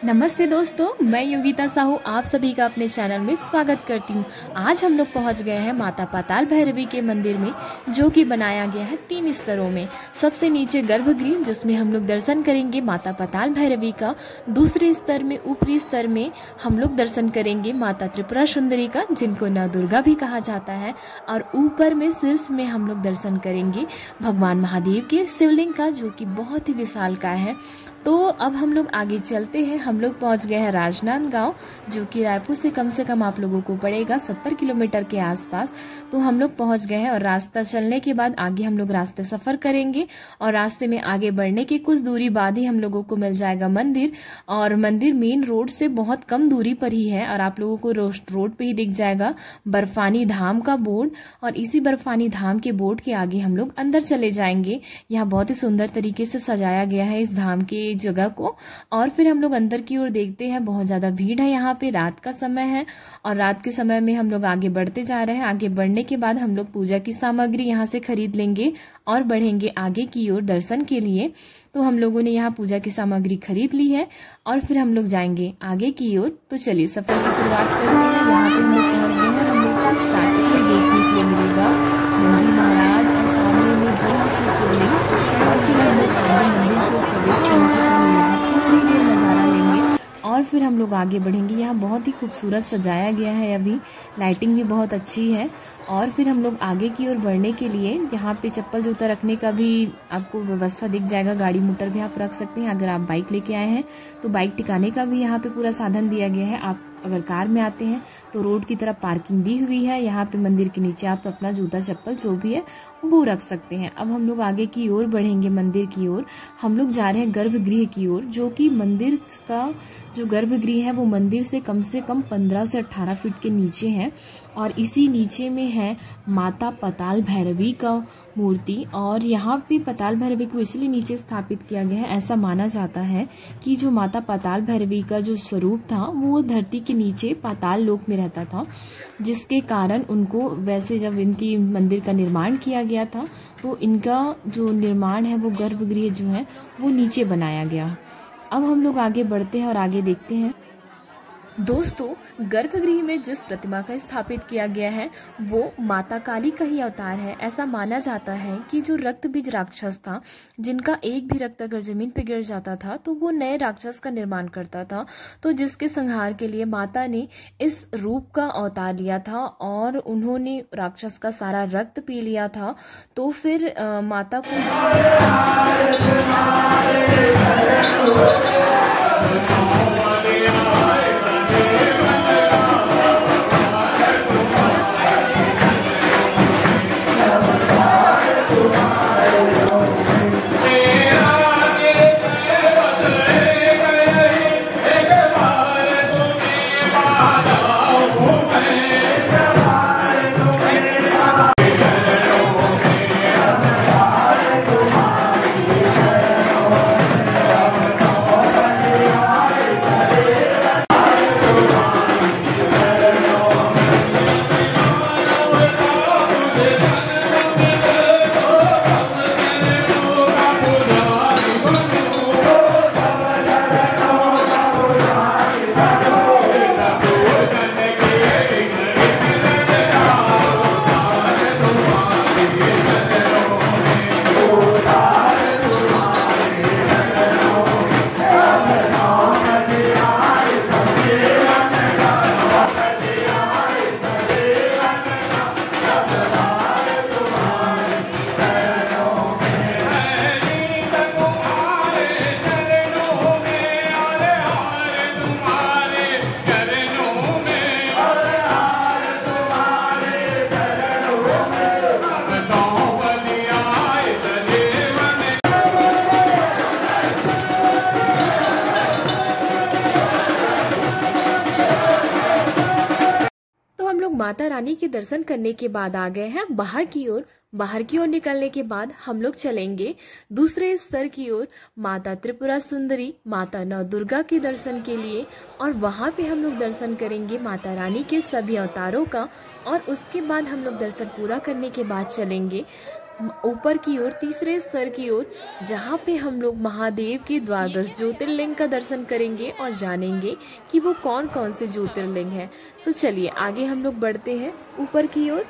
नमस्ते दोस्तों, मैं योगिता साहू आप सभी का अपने चैनल में स्वागत करती हूँ। आज हम लोग पहुँच गए हैं माता पाताल भैरवी के मंदिर में, जो कि बनाया गया है 3 स्तरों में। सबसे नीचे गर्भगृह, जिसमें हम लोग दर्शन करेंगे माता पाताल भैरवी का। दूसरे स्तर में, ऊपरी स्तर में हम लोग दर्शन करेंगे माता त्रिपुरा सुंदरी का, जिनको नव दुर्गा भी कहा जाता है। और ऊपर में शीर्ष में हम लोग दर्शन करेंगे भगवान महादेव के शिवलिंग का, जो कि बहुत ही विशालकाय है। तो अब हम लोग आगे चलते हैं। हम लोग पहुंच गए हैं राजनांदगांव, जो कि रायपुर से कम आप लोगों को पड़ेगा 70 किलोमीटर के आसपास। तो हम लोग पहुंच गए हैं और रास्ता चलने के बाद आगे हम लोग रास्ते सफर करेंगे और रास्ते में आगे बढ़ने की कुछ दूरी बाद ही हम लोगों को मिल जाएगा मंदिर। और मंदिर मेन रोड से बहुत कम दूरी पर ही है और आप लोगों को रोड पे ही दिख जाएगा बर्फानी धाम का बोर्ड। और इसी बर्फानी धाम के बोर्ड के आगे हम लोग अंदर चले जाएंगे। यहाँ बहुत ही सुंदर तरीके से सजाया गया है इस धाम के जगह को। और फिर हम लोग अंदर की ओर देखते हैं, बहुत ज्यादा भीड़ है यहाँ पे, रात का समय है। और रात के समय में हम लोग आगे बढ़ते जा रहे हैं। आगे बढ़ने के बाद हम लोग पूजा की सामग्री यहाँ से खरीद लेंगे और बढ़ेंगे आगे की ओर दर्शन के लिए। तो हम लोगों ने यहाँ पूजा की सामग्री खरीद ली है और फिर हम लोग जाएंगे आगे की ओर। तो चलिए सफर की शुरुआत करते हैं। यहाँ पे हम लोग पहुंच गए हैं। हम लोग को स्टार्टिंग में देखने के लिए मिलेगा नंदी महाराज और सामने में बड़ी सी शिवलिंग। और फिर हम लोग आगे मंदिर को प्रवेश करने के पहले यहाँ थोड़ी देर नजारा लेंगे और फिर हम लोग आगे बढ़ेंगे। यहाँ बहुत ही खूबसूरत सजाया गया है, अभी लाइटिंग भी बहुत अच्छी है। और फिर हम लोग आगे की ओर बढ़ने के लिए यहाँ पे चप्पल जूता रखने का भी आपको व्यवस्था दिख जाएगा। गाड़ी मोटर भी आप रख सकते हैं। अगर आप बाइक लेके आए हैं तो बाइक टिकाने का भी यहाँ पे पूरा साधन दिया गया है। आप अगर कार में आते हैं तो रोड की तरफ पार्किंग दी हुई है। यहाँ पे मंदिर के नीचे आप तो अपना जूता चप्पल जो भी है वो रख सकते हैं। अब हम लोग आगे की ओर बढ़ेंगे मंदिर की ओर। हम लोग जा रहे हैं गर्भगृह की ओर, जो कि मंदिर का जो गर्भगृह है वो मंदिर से कम 15 से 18 फीट के नीचे है। और इसी नीचे में है माता पाताल भैरवी का मूर्ति। और यहाँ पे पाताल भैरवी को इसलिए नीचे स्थापित किया गया है, ऐसा माना जाता है कि जो माता पाताल भैरवी का जो स्वरूप था वो धरती के नीचे पाताल लोक में रहता था, जिसके कारण उनको वैसे जब इनकी मंदिर का निर्माण किया गया था तो इनका जो निर्माण है वो गर्भगृह जो है वो नीचे बनाया गया। अब हम लोग आगे बढ़ते हैं और आगे देखते हैं। दोस्तों, गर्भगृह में जिस प्रतिमा का स्थापित किया गया है वो माता काली का ही अवतार है। ऐसा माना जाता है कि जो रक्त बीज राक्षस था, जिनका एक भी रक्त अगर जमीन पे गिर जाता था तो वो नए राक्षस का निर्माण करता था। तो जिसके संहार के लिए माता ने इस रूप का अवतार लिया था और उन्होंने राक्षस का सारा रक्त पी लिया था। तो फिर माता को माता रानी के दर्शन करने के बाद आ गए हैं बाहर की ओर। बाहर की ओर निकलने के बाद हम लोग चलेंगे दूसरे स्तर की ओर, माता त्रिपुरा सुंदरी, माता नव दुर्गा के दर्शन के लिए। और वहां पे हम लोग दर्शन करेंगे माता रानी के सभी अवतारों का। और उसके बाद हम लोग दर्शन पूरा करने के बाद चलेंगे ऊपर की ओर तीसरे स्तर की ओर, जहाँ पे हम लोग महादेव के द्वादश ज्योतिर्लिंग का दर्शन करेंगे और जानेंगे कि वो कौन कौन से ज्योतिर्लिंग हैं। तो चलिए आगे हम लोग बढ़ते हैं ऊपर की ओर।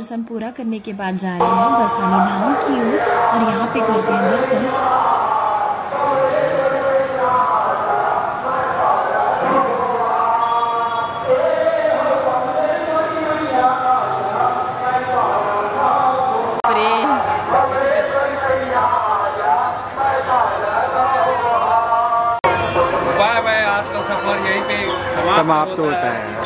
दर्शन पूरा करने के बाद जा रहे हैं बर्फानी धाम की ओर और यहाँ पे करते हैं दर्शन। बाय बाय, आज का सफर यहीं पे समाप्त होता है।